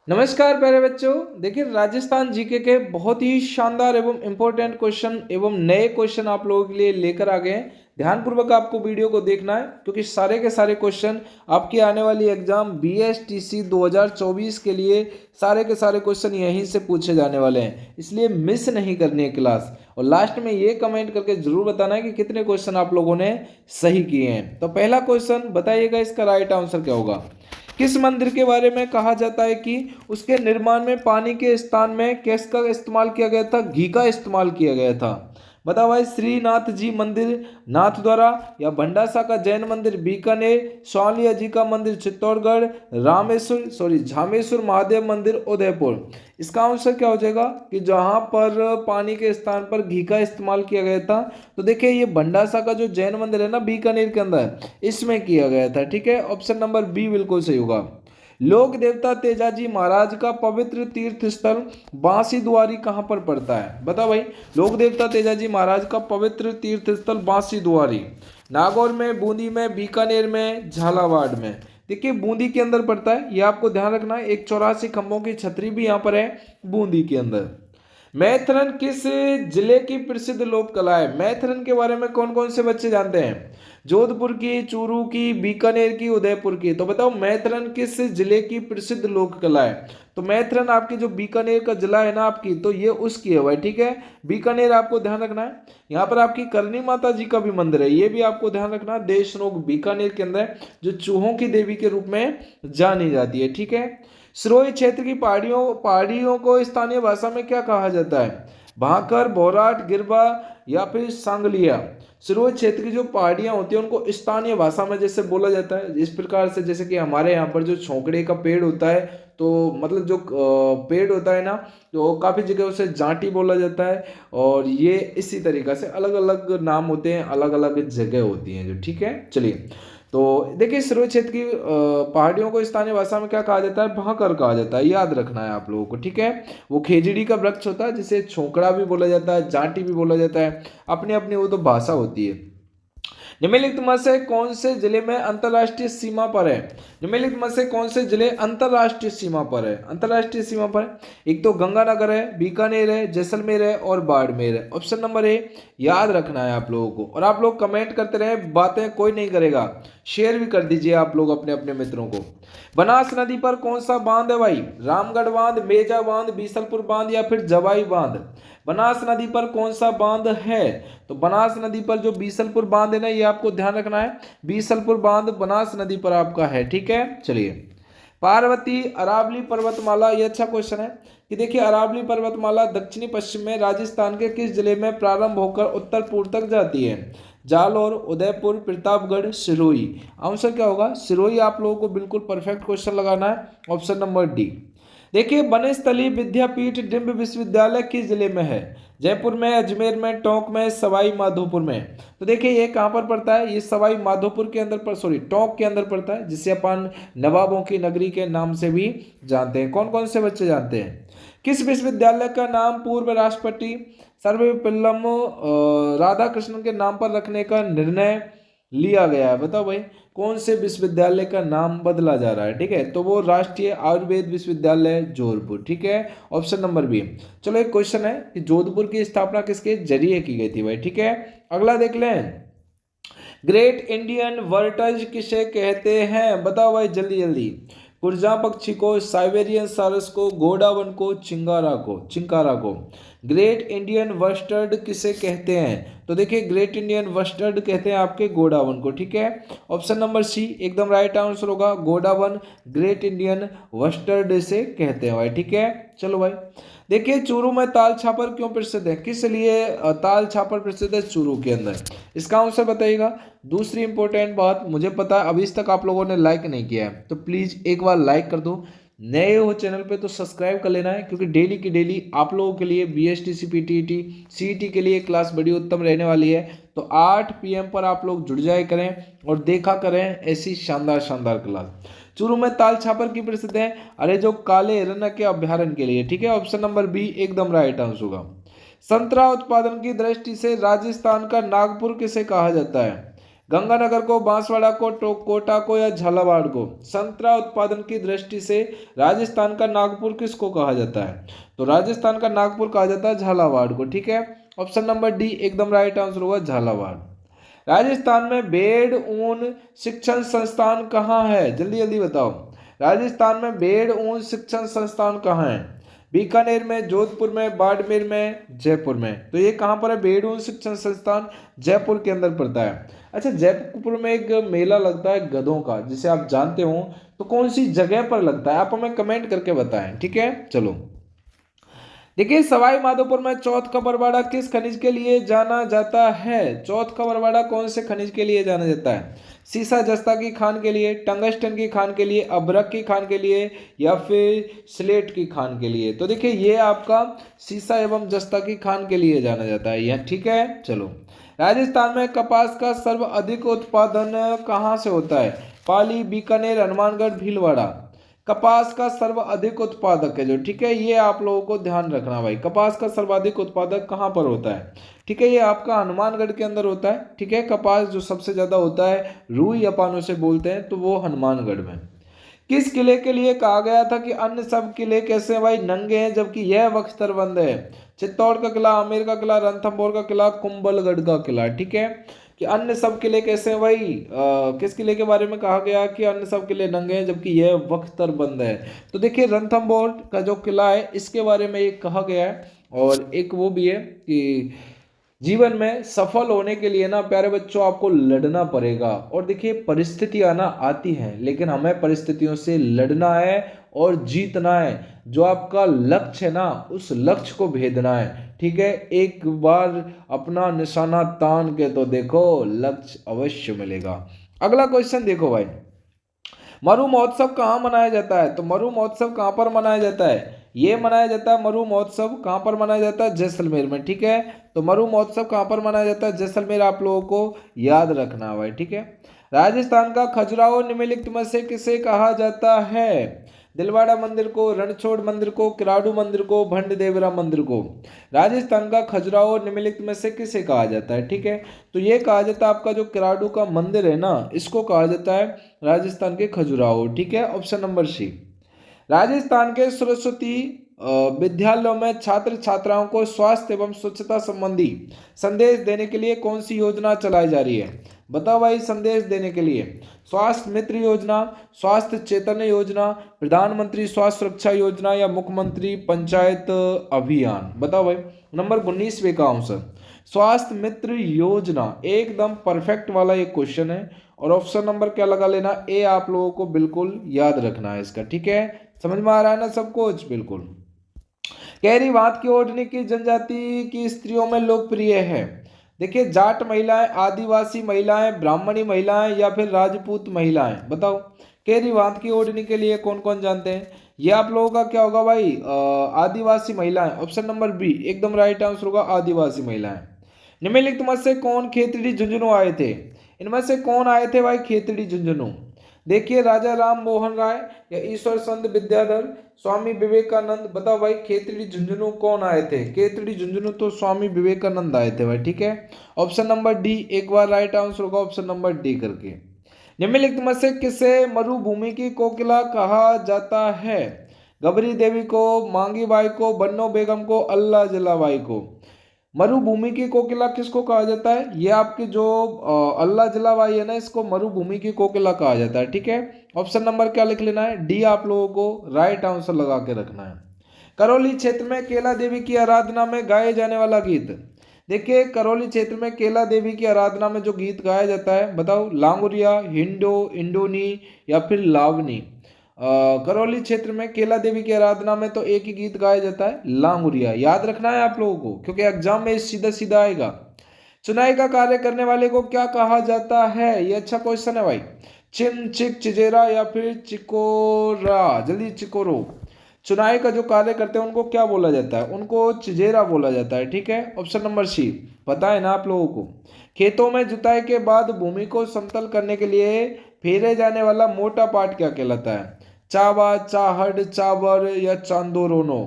नमस्कार प्यारे बच्चों। देखिए राजस्थान जीके के बहुत ही शानदार एवं इम्पोर्टेंट क्वेश्चन एवं नए क्वेश्चन आप लोगों के लिए लेकर आ गए हैं। ध्यानपूर्वक आपको वीडियो को देखना है क्योंकि सारे के सारे क्वेश्चन आपकी आने वाली एग्जाम बीएसटीसी 2024 के लिए सारे के सारे क्वेश्चन यहीं से पूछे जाने वाले हैं, इसलिए मिस नहीं करनी है क्लास। और लास्ट में ये कमेंट करके जरूर बताना है कि कितने क्वेश्चन आप लोगों ने सही किए हैं। तो पहला क्वेश्चन बताइएगा, इसका राइट आंसर क्या होगा। किस मंदिर के बारे में कहा जाता है कि उसके निर्माण में पानी के स्थान में किसका इस्तेमाल किया गया था? घी का इस्तेमाल किया गया था। बताओ भाई, श्रीनाथ जी मंदिर नाथद्वारा, या भंडासा का जैन मंदिर बीकानेर, स्वालिया जी का मंदिर चित्तौड़गढ़, झामेश्वर महादेव मंदिर उदयपुर। इसका आंसर क्या हो जाएगा कि जहां पर पानी के स्थान पर घी का इस्तेमाल किया गया था, तो देखिए ये भंडासा का जो जैन मंदिर है ना बीकानेर के अंदर, इसमें किया गया था। ठीक है, ऑप्शन नंबर बी बिल्कुल सही होगा। लोक देवता तेजाजी महाराज का पवित्र तीर्थ स्थल बांसी दुआरी कहां पर पड़ता है? बताओ भाई, लोक देवता तेजाजी महाराज का पवित्र तीर्थ स्थल बांसी दुआरी नागौर में, बूंदी में, बीकानेर में, झालावाड़ में। देखिए बूंदी के अंदर पड़ता है, ये आपको ध्यान रखना है। एक 84 खंभों की छतरी भी यहाँ पर है बूंदी के अंदर। मैथरन किस जिले की प्रसिद्ध लोक कला है? मैथरन के बारे में कौन कौन से बच्चे जानते हैं? जोधपुर की, चूरू की, बीकानेर की, उदयपुर की। तो बताओ मैथरन किस जिले की प्रसिद्ध लोक कला है? तो मैथरन आपकी जो बीकानेर का जिला है ना आपकी, तो ये उसकी है भाई। ठीक है, बीकानेर आपको ध्यान रखना है। यहाँ पर आपकी करनी माता जी का भी मंदिर है, ये भी आपको ध्यान रखना है। देशनोक बीकानेर के अंदर जो चूहों की देवी के रूप में जानी जाती है। ठीक है, सिरोही क्षेत्र की पहाड़ियों को स्थानीय भाषा में क्या कहा जाता है? भाकर, भोराट, गिरबा या फिर सांगलिया। सिरोही क्षेत्र की जो पहाड़ियां होती हैं उनको स्थानीय भाषा में जैसे बोला जाता है इस प्रकार से, जैसे कि हमारे यहाँ पर जो छोकड़े का पेड़ होता है, तो मतलब जो पेड़ होता है ना, तो काफ़ी जगह उसे जांटी बोला जाता है। और ये इसी तरीक़ा से अलग अलग नाम होते हैं, अलग अलग जगह होती हैं जो। ठीक है, चलिए तो देखिए सिरोही क्षेत्र की पहाड़ियों को स्थानीय भाषा में क्या कहा जाता है? भाकर कहा जाता है, याद रखना है आप लोगों को। ठीक है, वो खेजड़ी का वृक्ष होता है जिसे छोकड़ा भी बोला जाता है, जांटी भी बोला जाता है, अपनी अपनी वो तो भाषा होती है। निम्नलिखित में से कौन से जिले में अंतरराष्ट्रीय सीमा पर है? निम्नलिखित में से कौन से जिले अंतरराष्ट्रीय सीमा पर है? अंतरराष्ट्रीय सीमा पर एक तो गंगानगर है, बीकानेर है, जैसलमेर है और बाड़मेर है। ऑप्शन नंबर ए याद रखना है आप लोगों को। और आप लोग कमेंट करते रहे, बातें कोई नहीं करेगा, शेयर भी कर दीजिए आप लोग अपने अपने मित्रों को। बनास नदी पर कौन सा बांध है भाई? रामगढ़ बांध, मेजा बांध, बीसलपुर बांध या फिर जवाई बांध। बनास नदी पर कौन सा बांध है? तो बनास नदी पर जो बीसलपुर बांध है ना, ये आपको ध्यान रखना है। बीसलपुर बांध बनास नदी पर आपका है। ठीक है, चलिए पार्वती अरावली पर्वतमाला, ये अच्छा क्वेश्चन है कि देखिए अरावली पर्वतमाला दक्षिणी पश्चिम में राजस्थान के किस जिले में प्रारंभ होकर उत्तर पूर्व तक जाती है? जालौर, उदयपुर, प्रतापगढ़, सिरोही। आंसर क्या होगा? सिरोही आप लोगों को बिल्कुल परफेक्ट क्वेश्चन लगाना है, ऑप्शन नंबर डी। देखिए बनस्थली विद्यापीठ डिम्ब विश्वविद्यालय किस जिले में है? जयपुर में, अजमेर में, टोंक में, सवाई माधोपुर में। तो देखिए ये कहाँ पर पड़ता है? ये सवाई माधोपुर के अंदर पर, सॉरी टोंक के अंदर पड़ता है, जिसे अपन नवाबों की नगरी के नाम से भी जानते हैं। कौन कौन से बच्चे जानते हैं? किस विश्वविद्यालय का नाम पूर्व राष्ट्रपति सर्वपल्लम राधाकृष्णन के नाम पर रखने का निर्णय लिया गया है? बताओ भाई, कौन से विश्वविद्यालय का नाम बदला जा रहा है? ठीक है, तो वो राष्ट्रीय आयुर्वेद विश्वविद्यालय जोधपुर। ठीक है, ऑप्शन नंबर बी। चलो एक क्वेश्चन है कि जोधपुर की स्थापना किसके जरिए की गई थी भाई? ठीक है, अगला देख लें। ग्रेट इंडियन वर्टज किसे कहते हैं? बताओ भाई जल्दी जल्दी। कुरजा पक्षी को, साइबेरियन सारस को, गोडावन को, चिंकारा को। ग्रेट इंडियन वस्टर्ड किसे कहते हैं? तो देखिए ग्रेट इंडियन वस्टर्ड कहते हैं आपके गोडावन को। ठीक है, ऑप्शन नंबर सी एकदम राइट आंसर होगा। गोडावन ग्रेट इंडियन वस्टर्ड से कहते हैं भाई। ठीक है, चलो भाई देखिए चूरू में ताल छापर क्यों प्रसिद्ध है? किस लिए ताल छापर प्रसिद्ध है चूरू के अंदर? इसका आंसर बताइएगा। दूसरी इंपॉर्टेंट बात, मुझे पता है अभी तक आप लोगों ने लाइक नहीं किया है, तो प्लीज़ एक बार लाइक कर दो। नए हो चैनल पे तो सब्सक्राइब कर लेना है, क्योंकि डेली की डेली आप लोगों के लिए बीएसटीसी पीटीईटी सीईटी के लिए क्लास बड़ी उत्तम रहने वाली है। तो 8 PM पर आप लोग जुड़ जाए करें और देखा करें ऐसी शानदार शानदार क्लास। चूरू में ताल छापर की प्रसिद्ध है? अरे जो काले हिरण के अभ्यारण्य के लिए। ठीक है, ऑप्शन नंबर बी एकदम राइट आंसर होगा। संतरा उत्पादन की दृष्टि से राजस्थान का नागपुर किसे कहा जाता है? गंगानगर को, बांसवाड़ा को, कोटा को या झालावाड़ को। संतरा उत्पादन की दृष्टि से राजस्थान का नागपुर किसको कहा जाता है? तो राजस्थान का नागपुर कहा जाता है झालावाड़ को। ठीक है, ऑप्शन नंबर डी एकदम राइट आंसर होगा झालावाड़। राजस्थान में भेड़ ऊन शिक्षण संस्थान कहाँ है? जल्दी जल्दी बताओ। राजस्थान में भेड़ ऊन शिक्षण संस्थान कहाँ है? बीकानेर में, जोधपुर में, बाड़मेर में, जयपुर में। तो ये कहाँ पर है? भेड़ ऊन शिक्षण संस्थान जयपुर के अंदर पड़ता है। अच्छा, जयपुर में एक मेला लगता है गधों का, जिसे आप जानते हो, तो कौन सी जगह पर लगता है? आप हमें कमेंट करके बताएं। ठीक है, चलो देखिए, सवाई माधोपुर में चौथ का बरवाड़ा किस खनिज के लिए जाना जाता है? चौथ का बरवाड़ा कौन से खनिज के लिए जाना जाता है? सीसा जस्ता की खान के लिए, टंगस्टन की खान के लिए, अभ्रक की खान के लिए या फिर स्लेट की खान के लिए? तो देखिए, ये आपका सीसा एवं जस्ता की खान के लिए जाना जाता है यह। ठीक है, चलो राजस्थान में कपास का सर्वाधिक उत्पादन कहाँ से होता है? पाली, बीकानेर, हनुमानगढ़, भीलवाड़ा। कपास का सर्वाधिक उत्पादक है जो, ठीक है, ये आप लोगों को ध्यान रखना भाई। कपास का सर्वाधिक उत्पादक कहाँ पर होता है? ठीक है, ये आपका हनुमानगढ़ के अंदर होता है। ठीक है, कपास जो सबसे ज्यादा होता है, रुई अपन उसे बोलते हैं, तो वो हनुमानगढ़ में। किस किले के लिए कहा गया था कि अन्य सब किले कैसे हैं भाई? नंगे हैं, जबकि यह बख्तरबंद है? चित्तौड़ का किला, आमेर का किला, रणथंभौर का किला, कुंभलगढ़ का किला। ठीक है, कि अन्य सब किले कैसे हैं भाई? किस किले के बारे में कहा गया कि अन्य सब किले नंगे हैं जबकि यह बख्तरबंद है? तो देखिए, रणथंभौर का जो किला है इसके बारे में एक कहा गया है। और एक वो भी है कि जीवन में सफल होने के लिए ना प्यारे बच्चों, आपको लड़ना पड़ेगा। और देखिए, परिस्थितियां ना आती हैं, लेकिन हमें परिस्थितियों से लड़ना है और जीतना है। जो आपका लक्ष्य है ना, उस लक्ष्य को भेदना है। ठीक है, एक बार अपना निशाना तान के तो देखो, लक्ष्य अवश्य मिलेगा। अगला क्वेश्चन देखो भाई, मरु महोत्सव कहाँ मनाया जाता है? तो मरु महोत्सव कहाँ पर मनाया जाता है? ये मनाया जाता है मरु महोत्सव कहाँ पर मनाया जाता है? जैसलमेर में। ठीक है, तो मरु महोत्सव कहाँ पर मनाया जाता है? जैसलमेर, आप लोगों को याद रखना है भाई। ठीक है, राजस्थान का खजुराहो निम्नलिखित में से किसे कहा जाता है? दिलवाड़ा मंदिर को, रणछोड़ मंदिर को, किराडू मंदिर को, भंड देवरा मंदिर को। राजस्थान का खजुराहो निम्नलिखित में से किसे कहा जाता है? ठीक है, तो ये कहा जाता है आपका जो किराडू का मंदिर है ना, इसको कहा जाता है राजस्थान के खजुराहो। ठीक है, ऑप्शन नंबर सी। राजस्थान के सरस्वती विद्यालयों में छात्र छात्राओं को स्वास्थ्य एवं स्वच्छता संबंधी संदेश देने के लिए कौन सी योजना चलाई जा रही है? बताओ भाई, संदेश देने के लिए स्वास्थ्य मित्र योजना, स्वास्थ्य चैतन्य योजना, प्रधानमंत्री स्वास्थ्य सुरक्षा योजना या मुख्यमंत्री पंचायत अभियान? बताओ भाई। नंबर 19वें का आंसर स्वास्थ्य मित्र योजना, एकदम परफेक्ट वाला एक क्वेश्चन है। और ऑप्शन नंबर क्या लगा लेना, ए आप लोगों को बिल्कुल याद रखना है इसका। ठीक है, समझ में आ रहा है ना सब कुछ? बिल्कुल। कैरी बात की ओढ़नी की जनजाति की स्त्रियों में लोकप्रिय है? देखिए, जाट महिलाएं, आदिवासी महिलाएं, ब्राह्मणी महिलाएं या फिर राजपूत महिलाएं? बताओ, कैरी बात की ओढ़नी के लिए कौन कौन जानते हैं? ये आप लोगों का क्या होगा भाई? आदिवासी महिलाएं। ऑप्शन नंबर बी एकदम राइट आंसर होगा, आदिवासी महिलाएं। निम्नलिखित में से कौन खेतड़ी झुंझुनू आए थे? इनमें से कौन आए थे भाई खेतड़ी झुंझुनू? देखिए, राजा राम मोहन राय या ईश्वर चंद विद्याधर, स्वामी विवेकानंद? बताओ भाई, खेतड़ी झुंझुनू कौन आए थे? खेतड़ी झुंझुनू तो स्वामी विवेकानंद आए थे भाई। ठीक है, ऑप्शन नंबर डी एक बार राइट आंसर होगा, ऑप्शन नंबर डी करके। निम्नलिखित में से किसे मरुभूमि की कोकिला कहा जाता है? गबरी देवी को, मांगी बाई को, बन्नो बेगम को, अल्लाह जलाबाई को? मरुभूमि की कोकिला किसको कहा जाता है? ये आपकी जो अल्लाह जलाबाई है ना, इसको मरुभूमि की कोकिला कहा जाता है। ठीक है, ऑप्शन नंबर क्या लिख लेना है? डी आप लोगों को राइट आंसर लगा के रखना है। करौली क्षेत्र में केला देवी की आराधना में गाए जाने वाला गीत? देखिए, करौली क्षेत्र में केला देवी की आराधना में जो गीत गाया जाता है, बताओ, लांगुरिया, हिंडो, इंडोनी या फिर लावनी? करौली क्षेत्र में केला देवी की आराधना में तो एक ही गीत गाया जाता है, लांगुरिया। याद रखना है आप लोगों को, क्योंकि एग्जाम में सीधा सीधा आएगा। चुनाई का कार्य करने वाले को क्या कहा जाता है? ये अच्छा क्वेश्चन है भाई। चिम, चिक, चिजेरा या फिर चिकोरा? जल्दी चिकोरो। चुनाई का जो कार्य करते हैं उनको क्या बोला जाता है? उनको चिजेरा बोला जाता है। ठीक है, ऑप्शन नंबर सी पता है ना आप लोगों को। खेतों में जुताई के बाद भूमि को समतल करने के लिए फेरे जाने वाला मोटा पार्ट क्या कहलाता है? चावा, चाहड़, चावर या चांदोरोनो?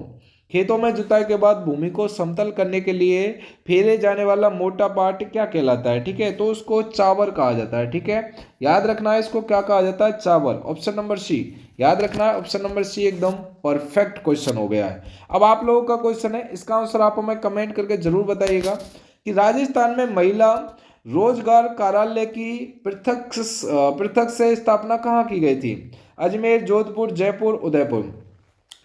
खेतों में जुताई के बाद भूमि को समतल करने के लिए फेरे जाने वाला मोटा पार्ट क्या कहलाता है, ठीक है, तो उसको चावर कहा जाता है, ठीक है, याद रखना है इसको क्या कहा जाता है, चावर। ऑप्शन नंबर सी याद रखना है, ऑप्शन नंबर सी एकदम परफेक्ट क्वेश्चन हो गया है। अब आप लोगों का क्वेश्चन है, इसका आंसर आप हमें कमेंट करके जरूर बताइएगा कि राजस्थान में महिला रोजगार कार्यालय की पृथक से स्थापना कहाँ की गई थी, अजमेर, जोधपुर, जयपुर, उदयपुर,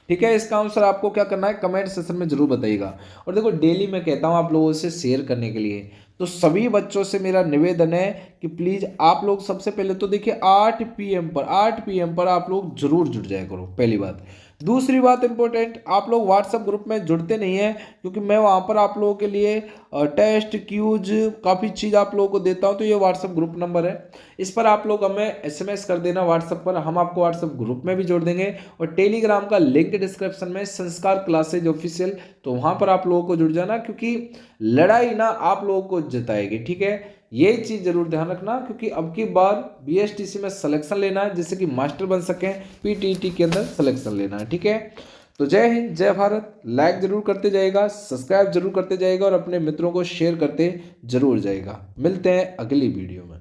ठीक है। इसका आंसर आपको क्या करना है, कमेंट सेक्शन में जरूर बताइएगा। और देखो डेली मैं कहता हूँ आप लोगों से शेयर करने के लिए, तो सभी बच्चों से मेरा निवेदन है कि प्लीज आप लोग सबसे पहले तो देखिए 8 PM पर आप लोग जरूर जुड़ जाया करो, पहली बात। दूसरी बात इंपॉर्टेंट, आप लोग व्हाट्सएप ग्रुप में जुड़ते नहीं है, क्योंकि मैं वहाँ पर आप लोगों के लिए टेस्ट क्यूज काफ़ी चीज़ आप लोगों को देता हूँ। तो ये व्हाट्सएप ग्रुप नंबर है, इस पर आप लोग हमें SMS कर देना व्हाट्सएप पर, हम आपको व्हाट्सएप ग्रुप में भी जोड़ देंगे। और टेलीग्राम का लिंक डिस्क्रिप्शन में, संस्कार क्लासेज ऑफिशियल, तो वहाँ पर आप लोगों को जुड़ जाना, क्योंकि लड़ाई ना आप लोगों को जिताएगी, ठीक है। ये चीज़ जरूर ध्यान रखना, क्योंकि अब की बार BSTC में सिलेक्शन लेना है, जिससे कि मास्टर बन सकें, PTET के अंदर सिलेक्शन लेना है, ठीक है। तो जय हिंद, जय भारत। लाइक जरूर करते जाएगा, सब्सक्राइब जरूर करते जाएगा और अपने मित्रों को शेयर करते जरूर जाएगा। मिलते हैं अगली वीडियो में।